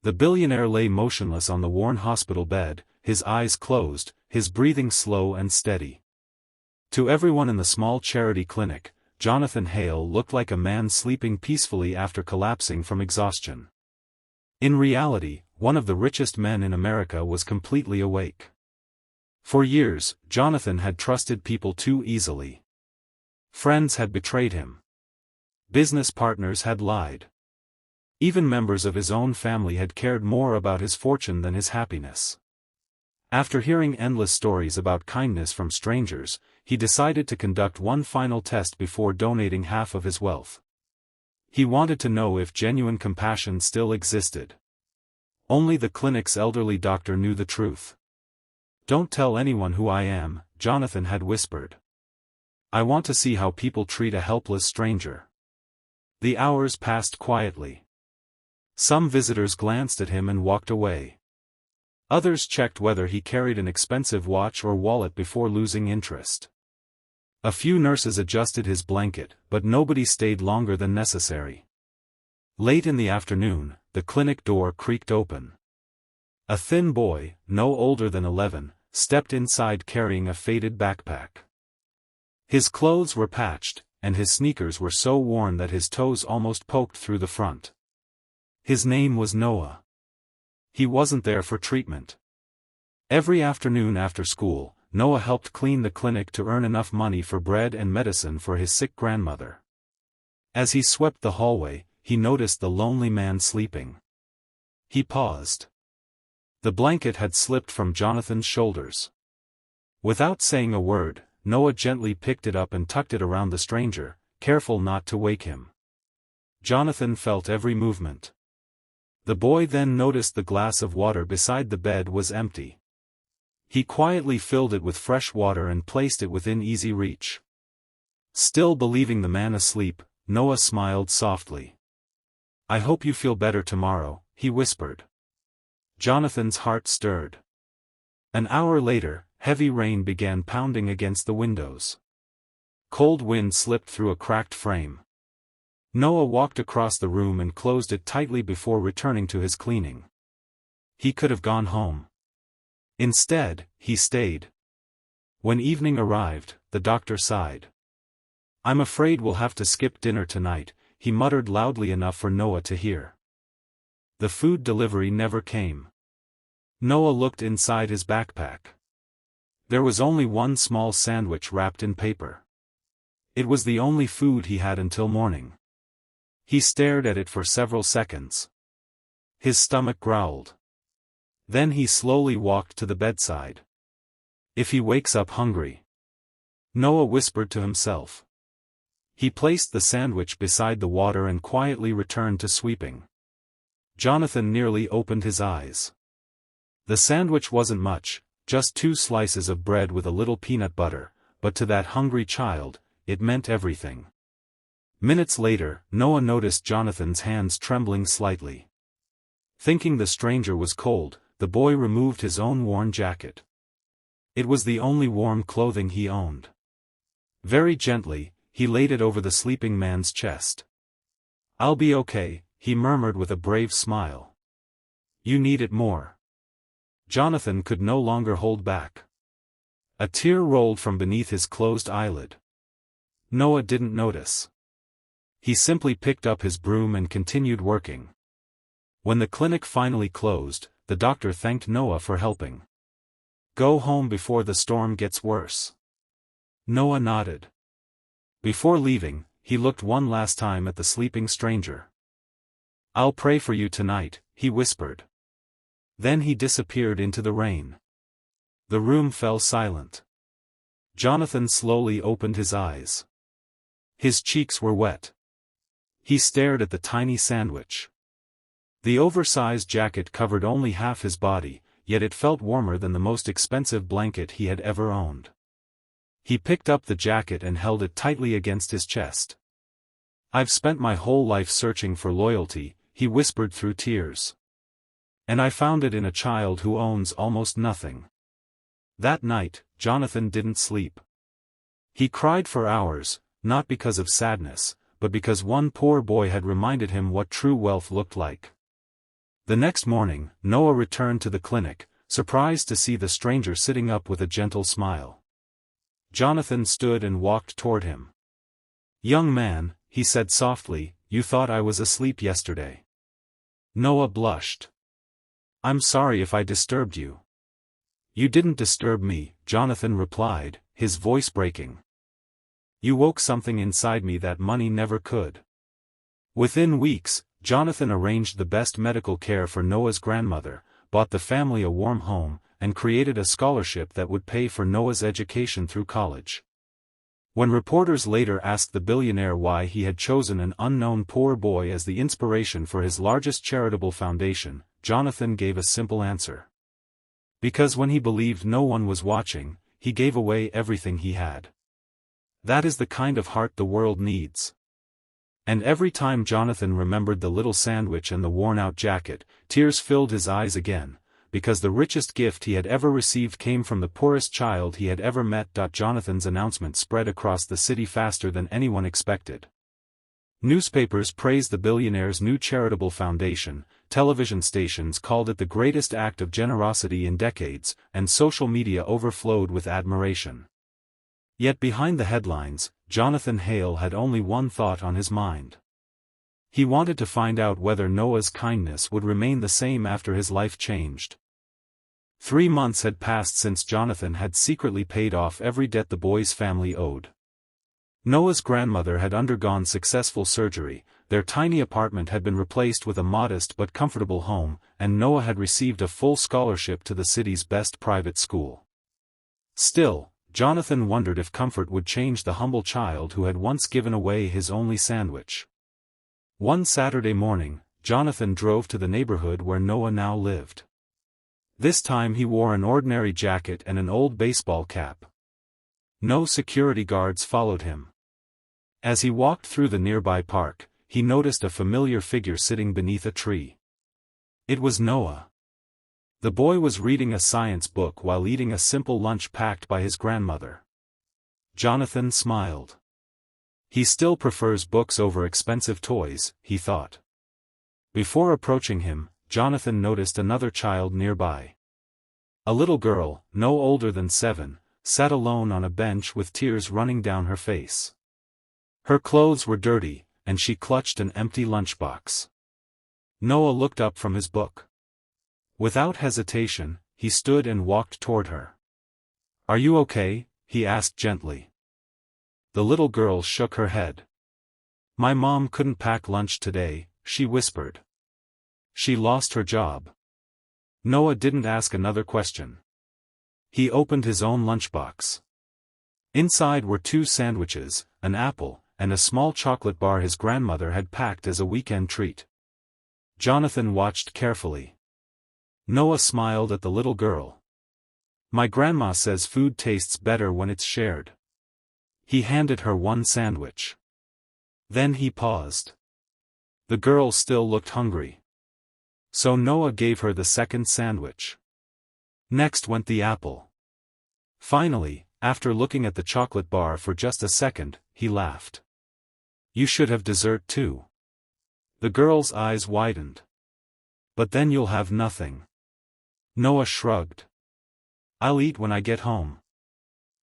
The billionaire lay motionless on the worn hospital bed, his eyes closed, his breathing slow and steady. To everyone in the small charity clinic, Jonathan Hale looked like a man sleeping peacefully after collapsing from exhaustion. In reality, one of the richest men in America was completely awake. For years, Jonathan had trusted people too easily. Friends had betrayed him. Business partners had lied. Even members of his own family had cared more about his fortune than his happiness. After hearing endless stories about kindness from strangers, he decided to conduct one final test before donating half of his wealth. He wanted to know if genuine compassion still existed. Only the clinic's elderly doctor knew the truth. "Don't tell anyone who I am," Jonathan had whispered. "I want to see how people treat a helpless stranger." The hours passed quietly. Some visitors glanced at him and walked away. Others checked whether he carried an expensive watch or wallet before losing interest. A few nurses adjusted his blanket, but nobody stayed longer than necessary. Late in the afternoon, the clinic door creaked open. A thin boy, no older than 11, stepped inside carrying a faded backpack. His clothes were patched, and his sneakers were so worn that his toes almost poked through the front. His name was Noah. He wasn't there for treatment. Every afternoon after school, Noah helped clean the clinic to earn enough money for bread and medicine for his sick grandmother. As he swept the hallway, he noticed the lonely man sleeping. He paused. The blanket had slipped from Jonathan's shoulders. Without saying a word, Noah gently picked it up and tucked it around the stranger, careful not to wake him. Jonathan felt every movement. The boy then noticed the glass of water beside the bed was empty. He quietly filled it with fresh water and placed it within easy reach. Still believing the man asleep, Noah smiled softly. "I hope you feel better tomorrow," he whispered. Jonathan's heart stirred. An hour later, heavy rain began pounding against the windows. Cold wind slipped through a cracked frame. Noah walked across the room and closed it tightly before returning to his cleaning. He could have gone home. Instead, he stayed. When evening arrived, the doctor sighed. "I'm afraid we'll have to skip dinner tonight," he muttered loudly enough for Noah to hear. The food delivery never came. Noah looked inside his backpack. There was only one small sandwich wrapped in paper. It was the only food he had until morning. He stared at it for several seconds. His stomach growled. Then he slowly walked to the bedside. "If he wakes up hungry," Noah whispered to himself. He placed the sandwich beside the water and quietly returned to sweeping. Jonathan nearly opened his eyes. The sandwich wasn't much, just 2 slices of bread with a little peanut butter, but to that hungry child, it meant everything. Minutes later, Noah noticed Jonathan's hands trembling slightly. Thinking the stranger was cold, the boy removed his own worn jacket. It was the only warm clothing he owned. Very gently, he laid it over the sleeping man's chest. "I'll be okay," he murmured with a brave smile. "You need it more." Jonathan could no longer hold back. A tear rolled from beneath his closed eyelid. Noah didn't notice. He simply picked up his broom and continued working. When the clinic finally closed, the doctor thanked Noah for helping. "Go home before the storm gets worse." Noah nodded. Before leaving, he looked one last time at the sleeping stranger. "I'll pray for you tonight," he whispered. Then he disappeared into the rain. The room fell silent. Jonathan slowly opened his eyes. His cheeks were wet. He stared at the tiny sandwich. The oversized jacket covered only half his body, yet it felt warmer than the most expensive blanket he had ever owned. He picked up the jacket and held it tightly against his chest. "I've spent my whole life searching for loyalty," he whispered through tears. "And I found it in a child who owns almost nothing." That night, Jonathan didn't sleep. He cried for hours, not because of sadness, but because one poor boy had reminded him what true wealth looked like. The next morning, Noah returned to the clinic, surprised to see the stranger sitting up with a gentle smile. Jonathan stood and walked toward him. "Young man," he said softly, "you thought I was asleep yesterday." Noah blushed. "I'm sorry if I disturbed you." "You didn't disturb me," Jonathan replied, his voice breaking. "You woke something inside me that money never could." Within weeks, Jonathan arranged the best medical care for Noah's grandmother, bought the family a warm home, and created a scholarship that would pay for Noah's education through college. When reporters later asked the billionaire why he had chosen an unknown poor boy as the inspiration for his largest charitable foundation, Jonathan gave a simple answer. Because when he believed no one was watching, he gave away everything he had. That is the kind of heart the world needs. And every time Jonathan remembered the little sandwich and the worn-out jacket, tears filled his eyes again, because the richest gift he had ever received came from the poorest child he had ever met. Jonathan's announcement spread across the city faster than anyone expected. Newspapers praised the billionaire's new charitable foundation, television stations called it the greatest act of generosity in decades, and social media overflowed with admiration. Yet behind the headlines, Jonathan Hale had only one thought on his mind. He wanted to find out whether Noah's kindness would remain the same after his life changed. 3 months had passed since Jonathan had secretly paid off every debt the boy's family owed. Noah's grandmother had undergone successful surgery, their tiny apartment had been replaced with a modest but comfortable home, and Noah had received a full scholarship to the city's best private school. Still, Jonathan wondered if comfort would change the humble child who had once given away his only sandwich. One Saturday morning, Jonathan drove to the neighborhood where Noah now lived. This time he wore an ordinary jacket and an old baseball cap. No security guards followed him. As he walked through the nearby park, he noticed a familiar figure sitting beneath a tree. It was Noah. The boy was reading a science book while eating a simple lunch packed by his grandmother. Jonathan smiled. He still prefers books over expensive toys, he thought. Before approaching him, Jonathan noticed another child nearby. A little girl, no older than 7, sat alone on a bench with tears running down her face. Her clothes were dirty, and she clutched an empty lunchbox. Noah looked up from his book. Without hesitation, he stood and walked toward her. "Are you okay?" he asked gently. The little girl shook her head. "My mom couldn't pack lunch today," she whispered. "She lost her job." Noah didn't ask another question. He opened his own lunchbox. Inside were 2 sandwiches, an apple, and a small chocolate bar his grandmother had packed as a weekend treat. Jonathan watched carefully. Noah smiled at the little girl. "My grandma says food tastes better when it's shared." He handed her one sandwich. Then he paused. The girl still looked hungry. So Noah gave her the second sandwich. Next went the apple. Finally, after looking at the chocolate bar for just a second, he laughed. "You should have dessert too." The girl's eyes widened. "But then you'll have nothing." Noah shrugged. "I'll eat when I get home."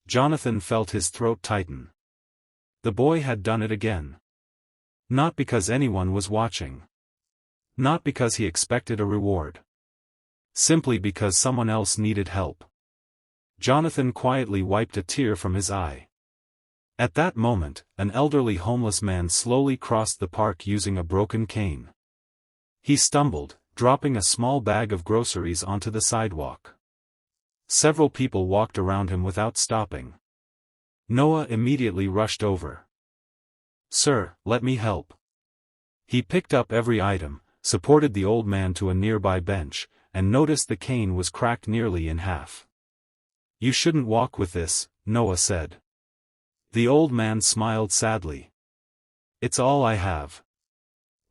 Jonathan felt his throat tighten. The boy had done it again. Not because anyone was watching. Not because he expected a reward. Simply because someone else needed help. Jonathan quietly wiped a tear from his eye. At that moment, an elderly homeless man slowly crossed the park using a broken cane. He stumbled, dropping a small bag of groceries onto the sidewalk. Several people walked around him without stopping. Noah immediately rushed over. "Sir, let me help." He picked up every item, supported the old man to a nearby bench, and noticed the cane was cracked nearly in half. "You shouldn't walk with this," Noah said. The old man smiled sadly. "It's all I have."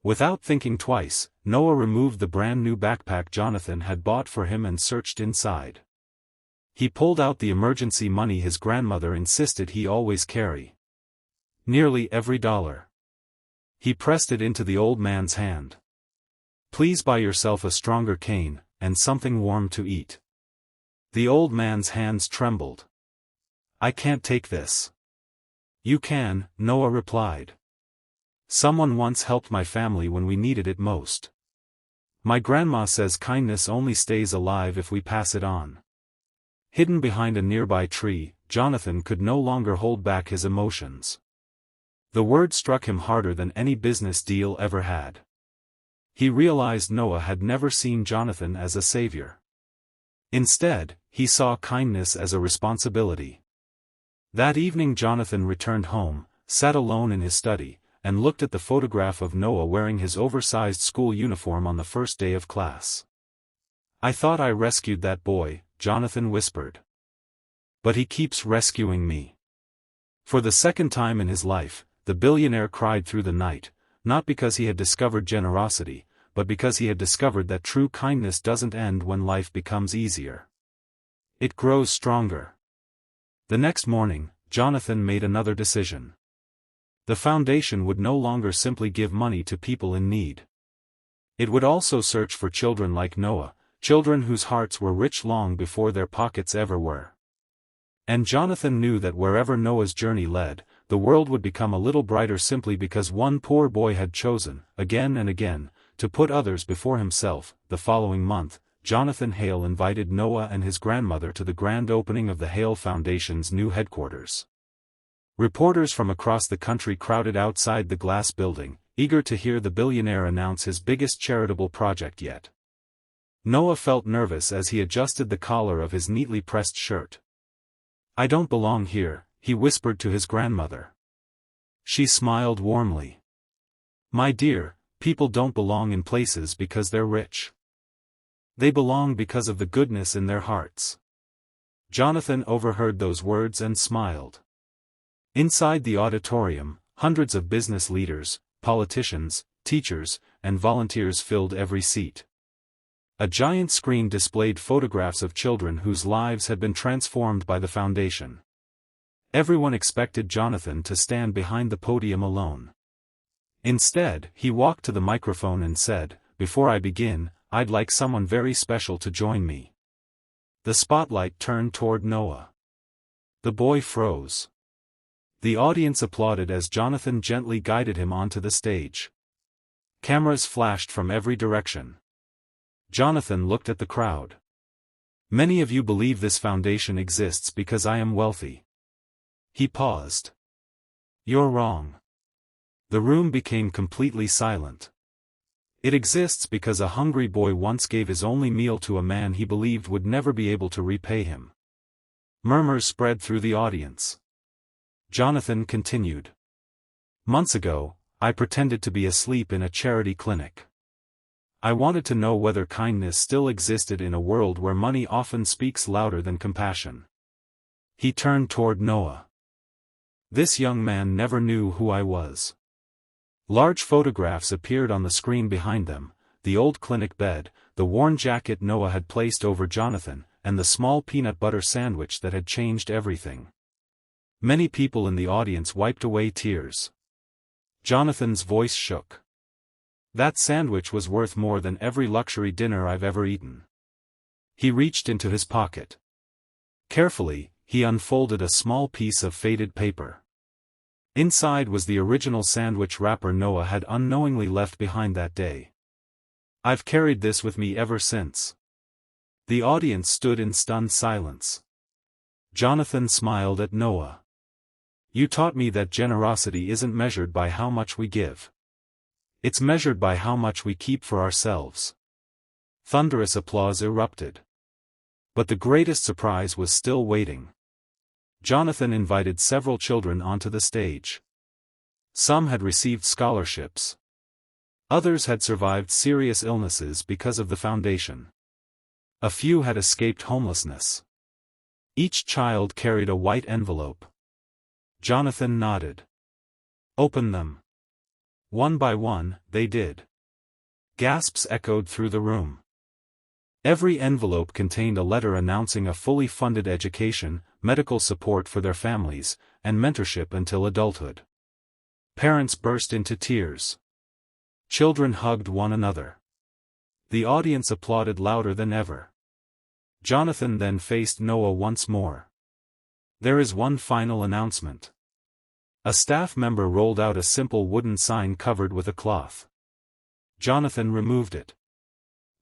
Without thinking twice, Noah removed the brand-new backpack Jonathan had bought for him and searched inside. He pulled out the emergency money his grandmother insisted he always carry. Nearly every dollar. He pressed it into the old man's hand. Please buy yourself a stronger cane, and something warm to eat. The old man's hands trembled. I can't take this. You can, Noah replied. Someone once helped my family when we needed it most. My grandma says kindness only stays alive if we pass it on. Hidden behind a nearby tree, Jonathan could no longer hold back his emotions. The word struck him harder than any business deal ever had. He realized Noah had never seen Jonathan as a savior. Instead, he saw kindness as a responsibility. That evening Jonathan returned home, sat alone in his study, and looked at the photograph of Noah wearing his oversized school uniform on the first day of class. I thought I rescued that boy, Jonathan whispered. But he keeps rescuing me. For the second time in his life, the billionaire cried through the night, not because he had discovered generosity, but because he had discovered that true kindness doesn't end when life becomes easier. It grows stronger. The next morning, Jonathan made another decision. The foundation would no longer simply give money to people in need. It would also search for children like Noah, children whose hearts were rich long before their pockets ever were. And Jonathan knew that wherever Noah's journey led, the world would become a little brighter simply because one poor boy had chosen, again and again, to put others before himself. The following month, Jonathan Hale invited Noah and his grandmother to the grand opening of the Hale Foundation's new headquarters. Reporters from across the country crowded outside the glass building, eager to hear the billionaire announce his biggest charitable project yet. Noah felt nervous as he adjusted the collar of his neatly pressed shirt. I don't belong here, he whispered to his grandmother. She smiled warmly. My dear, people don't belong in places because they're rich. They belong because of the goodness in their hearts. Jonathan overheard those words and smiled. Inside the auditorium, hundreds of business leaders, politicians, teachers, and volunteers filled every seat. A giant screen displayed photographs of children whose lives had been transformed by the foundation. Everyone expected Jonathan to stand behind the podium alone. Instead, he walked to the microphone and said, "Before I begin, I'd like someone very special to join me." The spotlight turned toward Noah. The boy froze. The audience applauded as Jonathan gently guided him onto the stage. Cameras flashed from every direction. Jonathan looked at the crowd. Many of you believe this foundation exists because I am wealthy. He paused. You're wrong. The room became completely silent. It exists because a hungry boy once gave his only meal to a man he believed would never be able to repay him. Murmurs spread through the audience. Jonathan continued. Months ago, I pretended to be asleep in a charity clinic. I wanted to know whether kindness still existed in a world where money often speaks louder than compassion. He turned toward Noah. This young man never knew who I was. Large photographs appeared on the screen behind them, the old clinic bed, the worn jacket Noah had placed over Jonathan, and the small peanut butter sandwich that had changed everything. Many people in the audience wiped away tears. Jonathan's voice shook. That sandwich was worth more than every luxury dinner I've ever eaten. He reached into his pocket. Carefully, he unfolded a small piece of faded paper. Inside was the original sandwich wrapper Noah had unknowingly left behind that day. I've carried this with me ever since. The audience stood in stunned silence. Jonathan smiled at Noah. You taught me that generosity isn't measured by how much we give. It's measured by how much we keep for ourselves. Thunderous applause erupted. But the greatest surprise was still waiting. Jonathan invited several children onto the stage. Some had received scholarships. Others had survived serious illnesses because of the foundation. A few had escaped homelessness. Each child carried a white envelope. Jonathan nodded. Open them. One by one, they did. Gasps echoed through the room. Every envelope contained a letter announcing a fully funded education, medical support for their families, and mentorship until adulthood. Parents burst into tears. Children hugged one another. The audience applauded louder than ever. Jonathan then faced Noah once more. There is one final announcement. A staff member rolled out a simple wooden sign covered with a cloth. Jonathan removed it.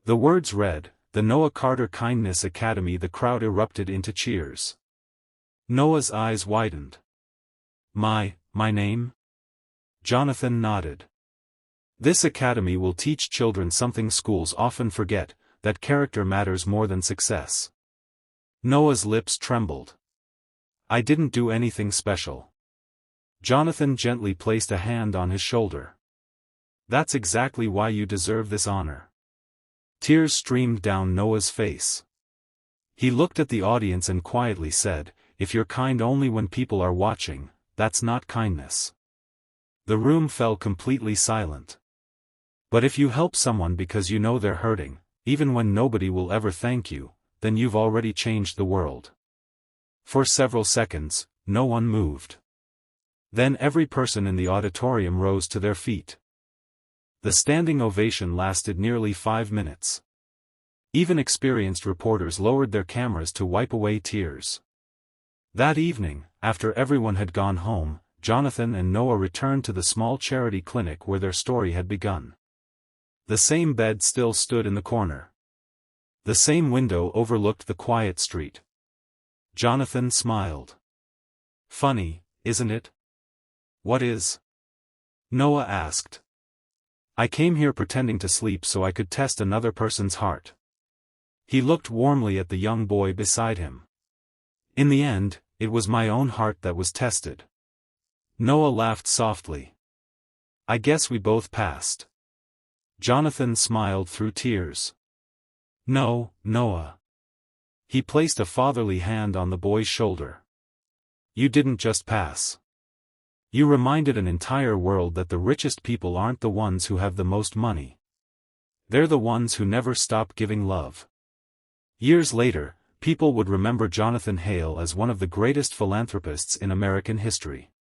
The words read, "The Noah Carter Kindness Academy." The crowd erupted into cheers. Noah's eyes widened. My name?" Jonathan nodded. "This academy will teach children something schools often forget, that character matters more than success." Noah's lips trembled. "I didn't do anything special." Jonathan gently placed a hand on his shoulder. "That's exactly why you deserve this honor." Tears streamed down Noah's face. He looked at the audience and quietly said, "If you're kind only when people are watching, that's not kindness." The room fell completely silent. "But if you help someone because you know they're hurting, even when nobody will ever thank you, then you've already changed the world." For several seconds, no one moved. Then every person in the auditorium rose to their feet. The standing ovation lasted nearly 5 minutes. Even experienced reporters lowered their cameras to wipe away tears. That evening, after everyone had gone home, Jonathan and Noah returned to the small charity clinic where their story had begun. The same bed still stood in the corner. The same window overlooked the quiet street. Jonathan smiled. "Funny, isn't it?" "What is?" Noah asked. "I came here pretending to sleep so I could test another person's heart." He looked warmly at the young boy beside him. "In the end, it was my own heart that was tested." Noah laughed softly. "I guess we both passed." Jonathan smiled through tears. "No, Noah." He placed a fatherly hand on the boy's shoulder. "You didn't just pass. You reminded an entire world that the richest people aren't the ones who have the most money. They're the ones who never stop giving love." Years later, people would remember Jonathan Hale as one of the greatest philanthropists in American history.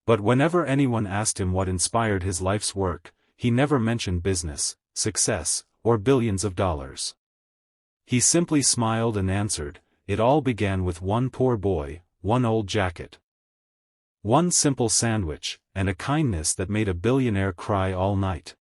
But whenever anyone asked him what inspired his life's work, he never mentioned business, success, or billions of dollars. He simply smiled and answered, "It all began with one poor boy, one old jacket. One simple sandwich, and a kindness that made a billionaire cry all night."